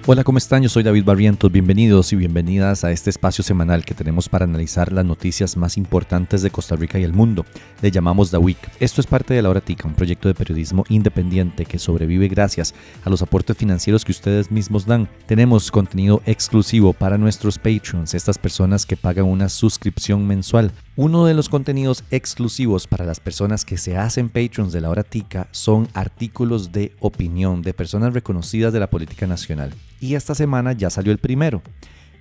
Hola, ¿cómo están? Yo soy David Barrientos. Bienvenidos y bienvenidas a este espacio semanal que tenemos para analizar las noticias más importantes de Costa Rica y el mundo. Le llamamos The Week. Esto es parte de La Hora Tica, un proyecto de periodismo independiente que sobrevive gracias a los aportes financieros que ustedes mismos dan. Tenemos contenido exclusivo para nuestros Patreons, estas personas que pagan una suscripción mensual. Uno de los contenidos exclusivos para las personas que se hacen Patreons de La Hora Tica son artículos de opinión de personas reconocidas de la política nacional. Y esta semana ya salió el primero.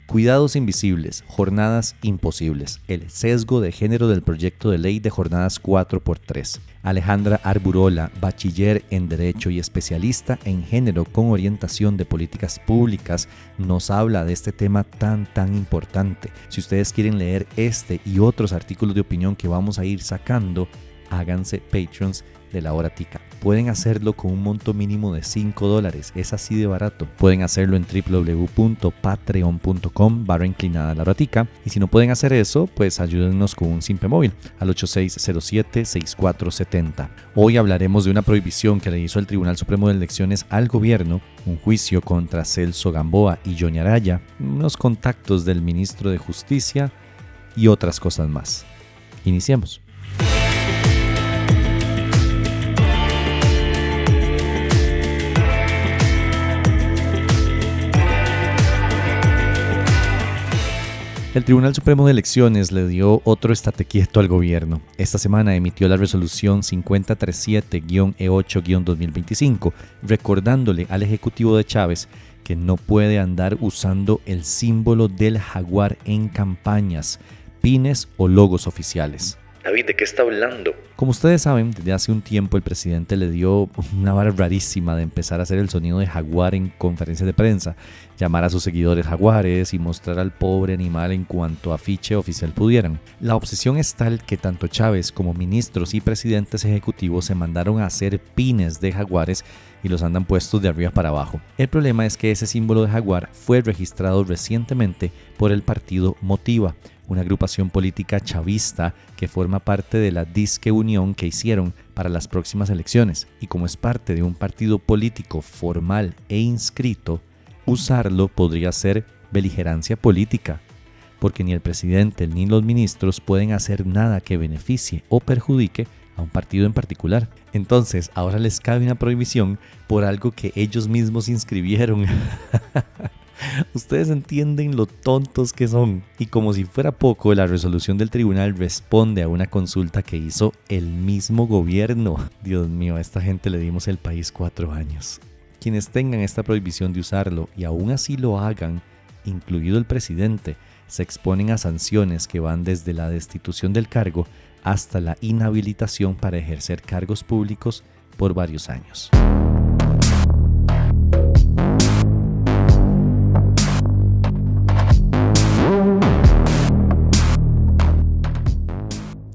Cuidados invisibles, jornadas imposibles, el sesgo de género del proyecto de ley de jornadas 4x3. Alejandra Arburola, bachiller en Derecho y especialista en género con orientación de políticas públicas, nos habla de este tema tan importante. Si ustedes quieren leer este y otros artículos de opinión que vamos a ir sacando, háganse Patreons de La Hora Tica. Pueden hacerlo con un monto mínimo de $5, es así de barato. Pueden hacerlo en www.patreon.com/La Hora Tica. Y si no pueden hacer eso, pues ayúdennos con un simple móvil al 8607-6470. Hoy hablaremos de una prohibición que le hizo el Tribunal Supremo de Elecciones al gobierno, un juicio contra Celso Gamboa y Johnny Araya, unos contactos del ministro de Justicia y otras cosas más. Iniciemos. El Tribunal Supremo de Elecciones le dio otro estate quieto al gobierno. Esta semana emitió la resolución 5037-E8-2025, recordándole al Ejecutivo de Chávez que no puede andar usando el símbolo del jaguar en campañas, pines o logos oficiales. David, ¿de qué está hablando? Como ustedes saben, desde hace un tiempo el presidente le dio una vara rarísima de empezar a hacer el sonido de jaguar en conferencias de prensa, llamar a sus seguidores jaguares y mostrar al pobre animal en cuanto afiche oficial pudieran. La obsesión es tal que tanto Chávez como ministros y presidentes ejecutivos se mandaron a hacer pines de jaguares y los andan puestos de arriba para abajo. El problema es que ese símbolo de jaguar fue registrado recientemente por el partido Motiva, una agrupación política chavista que forma parte de la disque unión que hicieron para las próximas elecciones. Y como es parte de un partido político formal e inscrito, usarlo podría ser beligerancia política, porque ni el presidente ni los ministros pueden hacer nada que beneficie o perjudique a un partido en particular. Entonces, ahora les cabe una prohibición por algo que ellos mismos inscribieron. Ustedes entienden lo tontos que son. Y como si fuera poco, la resolución del tribunal responde a una consulta que hizo el mismo gobierno. Dios mío, a esta gente le dimos el país 4 años. Quienes tengan esta prohibición de usarlo y aún así lo hagan, incluido el presidente, se exponen a sanciones que van desde la destitución del cargo hasta la inhabilitación para ejercer cargos públicos por varios años.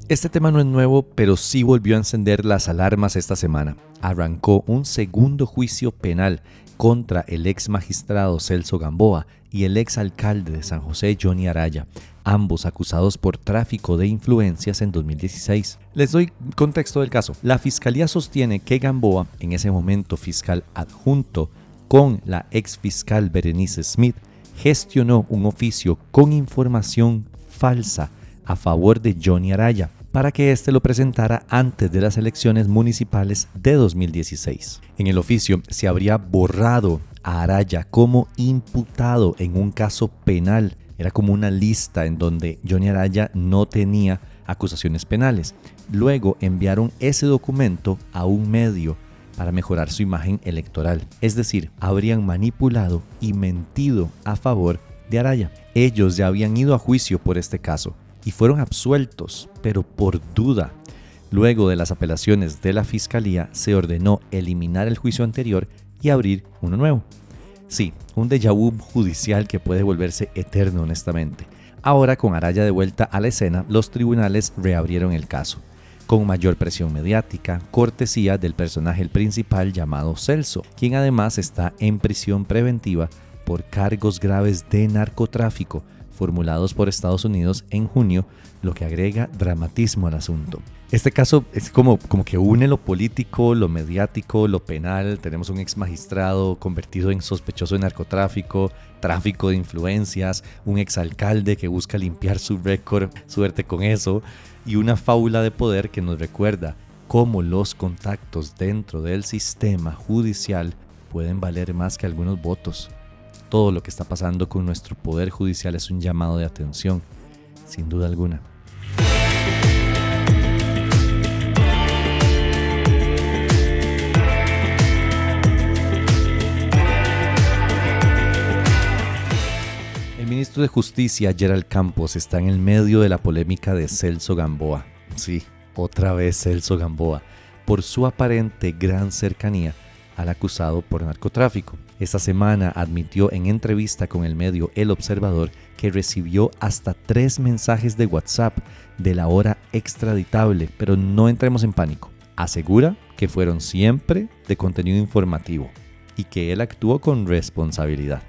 Este tema no es nuevo, pero sí volvió a encender las alarmas esta semana. Arrancó un segundo juicio penal contra el ex magistrado Celso Gamboa y el ex alcalde de San José, Johnny Araya, ambos acusados por tráfico de influencias en 2016. Les doy contexto del caso. La fiscalía sostiene que Gamboa, en ese momento fiscal adjunto con la ex fiscal Berenice Smith, gestionó un oficio con información falsa a favor de Johnny Araya, para que éste lo presentara antes de las elecciones municipales de 2016. En el oficio se habría borrado a Araya como imputado en un caso penal. Era como una lista en donde Johnny Araya no tenía acusaciones penales. Luego enviaron ese documento a un medio para mejorar su imagen electoral. Es decir, habrían manipulado y mentido a favor de Araya. Ellos ya habían ido a juicio por este caso y fueron absueltos, pero por duda. Luego de las apelaciones de la fiscalía, se ordenó eliminar el juicio anterior y abrir uno nuevo. Sí, un déjà vu judicial que puede volverse eterno, honestamente. Ahora, con Araya de vuelta a la escena, los tribunales reabrieron el caso, con mayor presión mediática, cortesía del personaje principal llamado Celso, quien además está en prisión preventiva por cargos graves de narcotráfico, formulados por Estados Unidos en junio, lo que agrega dramatismo al asunto. Este caso es como que une lo político, lo mediático, lo penal. Tenemos un ex magistrado convertido en sospechoso de narcotráfico, tráfico de influencias, un exalcalde que busca limpiar su récord, suerte con eso, y una fábula de poder que nos recuerda cómo los contactos dentro del sistema judicial pueden valer más que algunos votos. Todo lo que está pasando con nuestro poder judicial es un llamado de atención, sin duda alguna. El ministro de Justicia, Gerald Campos, está en el medio de la polémica de Celso Gamboa. Sí, otra vez Celso Gamboa, por su aparente gran cercanía al acusado por narcotráfico. Esta semana admitió en entrevista con el medio El Observador que recibió hasta 3 mensajes de WhatsApp de la hora extraditable, pero no entremos en pánico. Asegura que fueron siempre de contenido informativo y que él actuó con responsabilidad.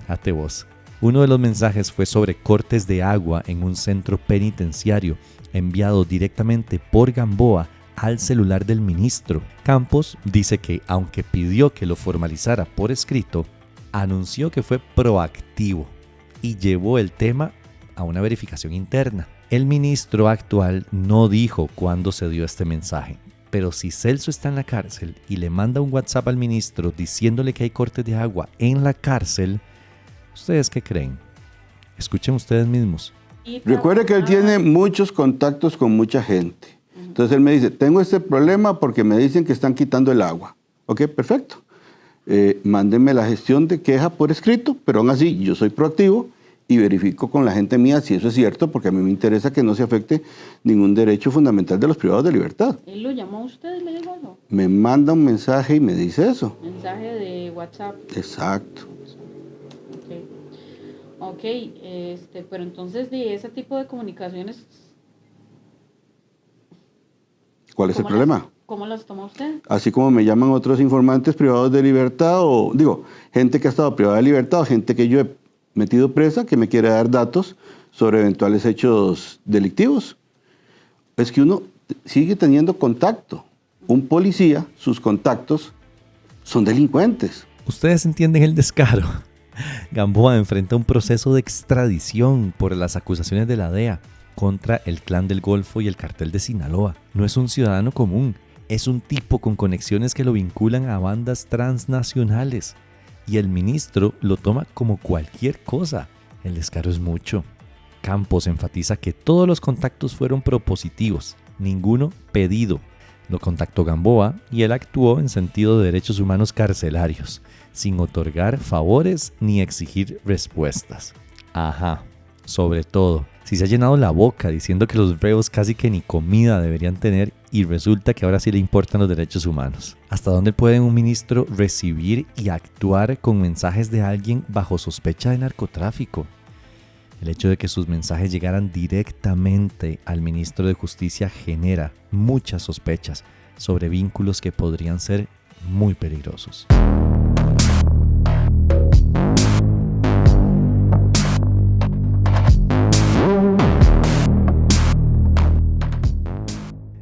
Ate vos. Uno de los mensajes fue sobre cortes de agua en un centro penitenciario enviado directamente por Gamboa al celular del ministro. Campos dice que, aunque pidió que lo formalizara por escrito, anunció que fue proactivo y llevó el tema a una verificación interna. El ministro actual no dijo cuándo se dio este mensaje, pero si Celso está en la cárcel y le manda un WhatsApp al ministro diciéndole que hay cortes de agua en la cárcel, ¿ustedes qué creen? Escuchen ustedes mismos. Recuerde que él tiene muchos contactos con mucha gente. Entonces él me dice, tengo este problema porque me dicen que están quitando el agua. Ok, perfecto. Mándenme la gestión de queja por escrito, pero aún así yo soy proactivo y verifico con la gente mía si eso es cierto, porque a mí me interesa que no se afecte ningún derecho fundamental de los privados de libertad. ¿Él lo llamó a usted y le dijo algo? Me manda un mensaje y me dice eso. Mensaje de WhatsApp. Exacto. Ok, pero entonces de ese tipo de comunicaciones... ¿Cuál es el problema? ¿Cómo las toma usted? Así como me llaman otros informantes privados de libertad, o digo, gente que ha estado privada de libertad, o gente que yo he metido presa, que me quiere dar datos sobre eventuales hechos delictivos. Es que uno sigue teniendo contacto. Un policía, sus contactos son delincuentes. ¿Ustedes entienden el descaro? Gamboa enfrenta un proceso de extradición por las acusaciones de la DEA contra el Clan del Golfo y el Cartel de Sinaloa. No es un ciudadano común, es un tipo con conexiones que lo vinculan a bandas transnacionales. Y el ministro lo toma como cualquier cosa. El descaro es mucho. Campos enfatiza que todos los contactos fueron propositivos, ninguno pedido. Lo contactó Gamboa y él actuó en sentido de derechos humanos carcelarios, sin otorgar favores ni exigir respuestas. Ajá, sobre todo, si se ha llenado la boca diciendo que los reos casi que ni comida deberían tener y resulta que ahora sí le importan los derechos humanos. ¿Hasta dónde puede un ministro recibir y actuar con mensajes de alguien bajo sospecha de narcotráfico? El hecho de que sus mensajes llegaran directamente al ministro de Justicia genera muchas sospechas sobre vínculos que podrían ser muy peligrosos.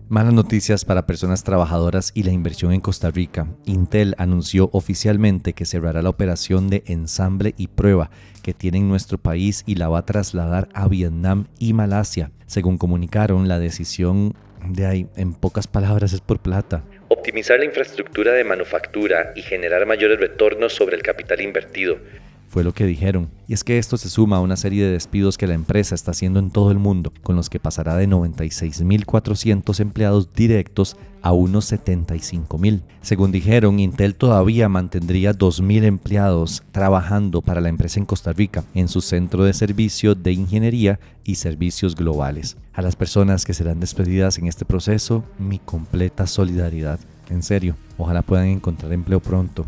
Malas noticias para personas trabajadoras y la inversión en Costa Rica. Intel anunció oficialmente que cerrará la operación de ensamble y prueba que tiene en nuestro país y la va a trasladar a Vietnam y Malasia. Según comunicaron, la decisión de ahí, en pocas palabras, es por plata. Optimizar la infraestructura de manufactura y generar mayores retornos sobre el capital invertido. Fue lo que dijeron. Y es que esto se suma a una serie de despidos que la empresa está haciendo en todo el mundo, con los que pasará de 96.400 empleados directos a unos 75.000. Según dijeron, Intel todavía mantendría 2.000 empleados trabajando para la empresa en Costa Rica, en su centro de servicio de ingeniería y servicios globales. A las personas que serán despedidas en este proceso, mi completa solidaridad. En serio, ojalá puedan encontrar empleo pronto.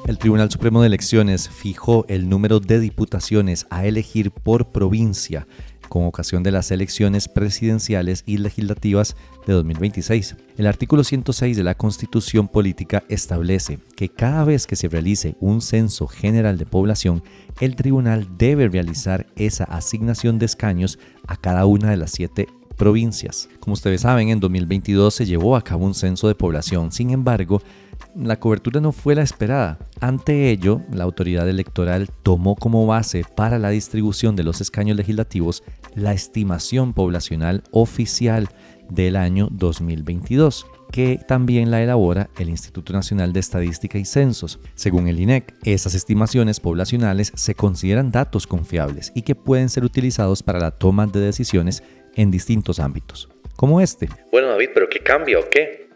El Tribunal Supremo de Elecciones fijó el número de diputaciones a elegir por provincia con ocasión de las elecciones presidenciales y legislativas de 2026. El artículo 106 de la Constitución Política establece que cada vez que se realice un censo general de población, el tribunal debe realizar esa asignación de escaños a cada una de las 7 provincias. Como ustedes saben, en 2022 se llevó a cabo un censo de población. Sin embargo, la cobertura no fue la esperada. Ante ello, la autoridad electoral tomó como base para la distribución de los escaños legislativos la estimación poblacional oficial del año 2022, que también la elabora el Instituto Nacional de Estadística y Censos. Según el INEC, esas estimaciones poblacionales se consideran datos confiables y que pueden ser utilizados para la toma de decisiones en distintos ámbitos, como este. Bueno, David, ¿pero qué cambia o qué?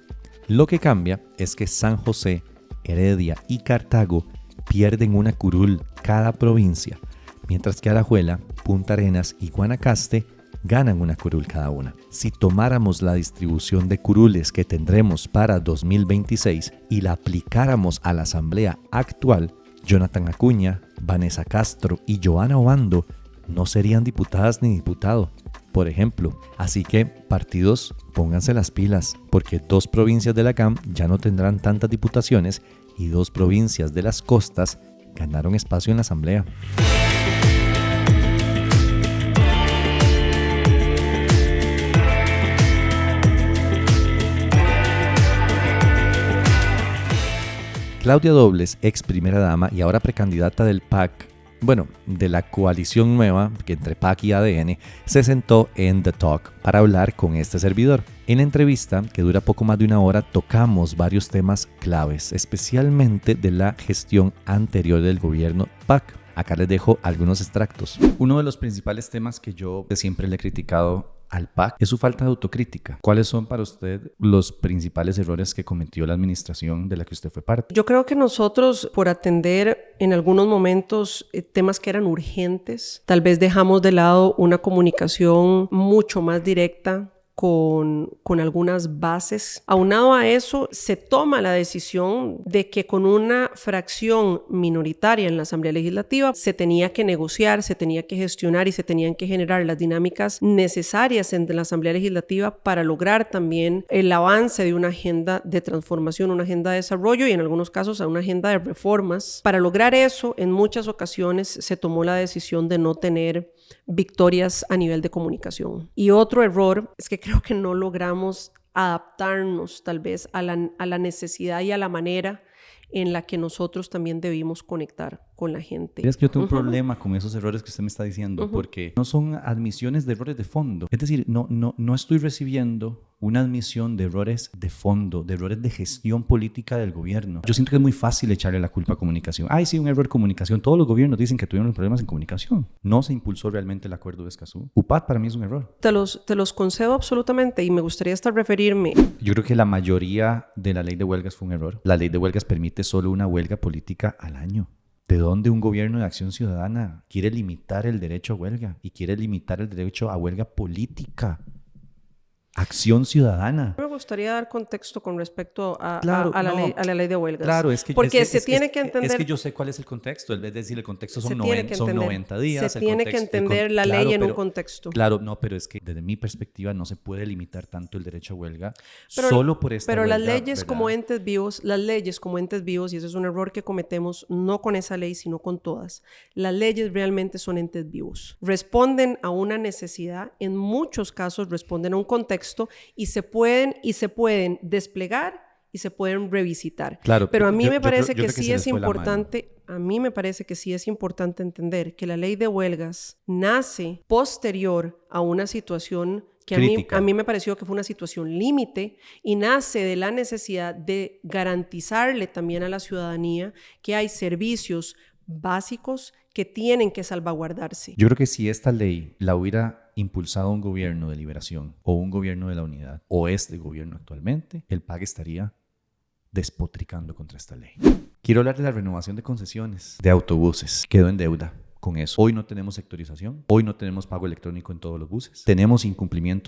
Lo que cambia es que San José, Heredia y Cartago pierden una curul cada provincia, mientras que Alajuela, Punta Arenas y Guanacaste ganan una curul cada una. Si tomáramos la distribución de curules que tendremos para 2026 y la aplicáramos a la asamblea actual, Jonathan Acuña, Vanessa Castro y Joana Obando no serían diputadas ni diputado, por ejemplo. Así que, partidos, pónganse las pilas, porque 2 provincias de la CAM ya no tendrán tantas diputaciones y 2 provincias de las costas ganaron espacio en la asamblea. Claudia Dobles, ex primera dama y ahora precandidata del PAC, de la coalición nueva que entre PAC y ADN, se sentó en The Talk para hablar con este servidor. En la entrevista, que dura poco más de una hora, tocamos varios temas claves, especialmente de la gestión anterior del gobierno PAC. Acá les dejo algunos extractos. Uno de los principales temas que yo siempre le he criticado al PAC es su falta de autocrítica. ¿Cuáles son para usted los principales errores que cometió la administración de la que usted fue parte? Yo creo que nosotros, por atender en algunos momentos temas que eran urgentes, tal vez dejamos de lado una comunicación mucho más directa con algunas bases. Aunado a eso, se toma la decisión de que con una fracción minoritaria en la Asamblea Legislativa se tenía que negociar, se tenía que gestionar y se tenían que generar las dinámicas necesarias en la Asamblea Legislativa para lograr también el avance de una agenda de transformación, una agenda de desarrollo y en algunos casos a una agenda de reformas. Para lograr eso, en muchas ocasiones se tomó la decisión de no tener victorias a nivel de comunicación. Y otro error es que creo que no logramos adaptarnos tal vez a la necesidad y a la manera en la que nosotros también debimos conectar con la gente. Es que yo tengo un problema con esos errores que usted me está diciendo, porque no son admisiones de errores de fondo. Es decir, no estoy recibiendo una admisión de errores de fondo, de errores de gestión política del gobierno. Yo siento que es muy fácil echarle la culpa a comunicación. Ay, sí, un error de comunicación. Todos los gobiernos dicen que tuvieron problemas en comunicación. No se impulsó realmente el acuerdo de Escazú. UPAD para mí es un error. Te los concedo absolutamente y me gustaría hasta referirme. Yo creo que la mayoría de la ley de huelgas fue un error. La ley de huelgas permite solo una huelga política al año. ¿De dónde un gobierno de acción ciudadana quiere limitar el derecho a huelga y quiere limitar el derecho a huelga política? Acción ciudadana. Me gustaría dar contexto con respecto a la ley de huelgas. Claro, es que porque se tiene que entender. Es que yo sé cuál es el contexto. Es decir, el contexto son 90 días. Se tiene que entender la ley en un contexto. Claro, no, pero es que desde mi perspectiva no se puede limitar tanto el derecho a huelga solo por esta huelga. Pero las leyes como entes vivos, y ese es un error que cometemos no con esa ley, sino con todas. Las leyes realmente son entes vivos. Responden a una necesidad, en muchos casos responden a un contexto y se pueden desplegar y se pueden revisitar. Claro, pero a mí me parece que sí es importante, entender que la ley de huelgas nace posterior a una situación que a mí me pareció que fue una situación límite y nace de la necesidad de garantizarle también a la ciudadanía que hay servicios básicos que tienen que salvaguardarse. Yo creo que si esta ley la hubiera impulsado un gobierno de liberación o un gobierno de la unidad o este gobierno actualmente, el PAC estaría despotricando contra esta ley. Quiero hablar de la renovación de concesiones de autobuses. Quedó en deuda con eso. Hoy no tenemos sectorización, hoy no tenemos pago electrónico en todos los buses. Tenemos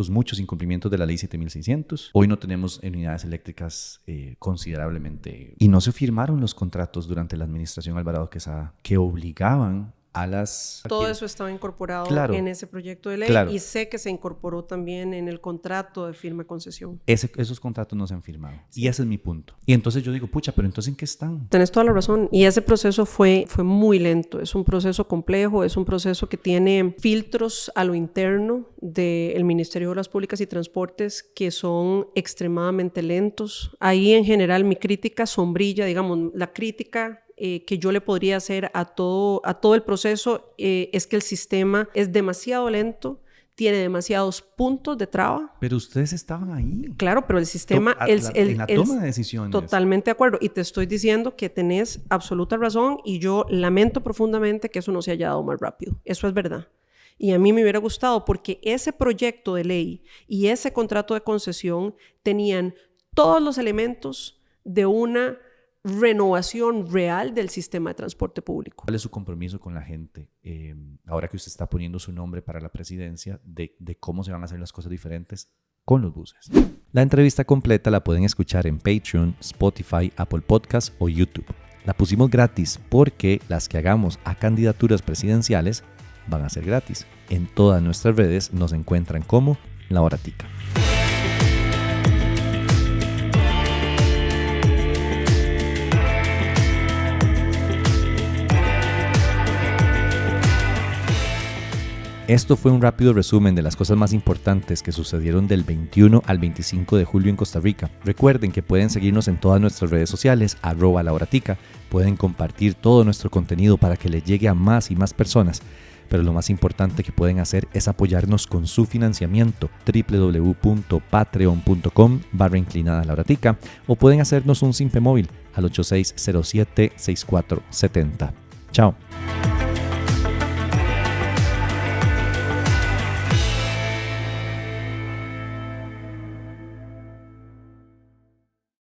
muchos incumplimientos de la ley 7600. Hoy no tenemos unidades eléctricas considerablemente. Y no se firmaron los contratos durante la administración Alvarado Quesada que obligaban a las... Todo eso estaba incorporado Claro. en ese proyecto de ley Claro. y sé que se incorporó también en el contrato de firma de concesión. Esos contratos no se han firmado. Y ese es mi punto. Y entonces yo digo, pucha, pero entonces ¿en qué están? Tenés toda la razón. Y ese proceso fue muy lento. Es un proceso complejo, es un proceso que tiene filtros a lo interno del Ministerio de Obras Públicas y Transportes que son extremadamente lentos. Ahí en general mi crítica sombrilla, digamos, la crítica que yo le podría hacer a todo el proceso es que el sistema es demasiado lento, tiene demasiados puntos de traba. Pero ustedes estaban ahí. Claro, pero el sistema... En la toma de decisiones. Totalmente de acuerdo. Y te estoy diciendo que tenés absoluta razón y yo lamento profundamente que eso no se haya dado más rápido. Eso es verdad. Y a mí me hubiera gustado porque ese proyecto de ley y ese contrato de concesión tenían todos los elementos de una renovación real del sistema de transporte público. ¿Cuál es su compromiso con la gente, ahora que usted está poniendo su nombre para la presidencia, de cómo se van a hacer las cosas diferentes con los buses? La entrevista completa la pueden escuchar en Patreon, Spotify, Apple Podcasts o YouTube. La pusimos gratis porque las que hagamos a candidaturas presidenciales van a ser gratis. En todas nuestras redes nos encuentran como La Hora Tica. Esto fue un rápido resumen de las cosas más importantes que sucedieron del 21 al 25 de julio en Costa Rica. Recuerden que pueden seguirnos en todas nuestras redes sociales, @lahoratica. Pueden compartir todo nuestro contenido para que le llegue a más y más personas. Pero lo más importante que pueden hacer es apoyarnos con su financiamiento, www.patreon.com/lahoratica, o pueden hacernos un simpe móvil al 8607-6470. Chao.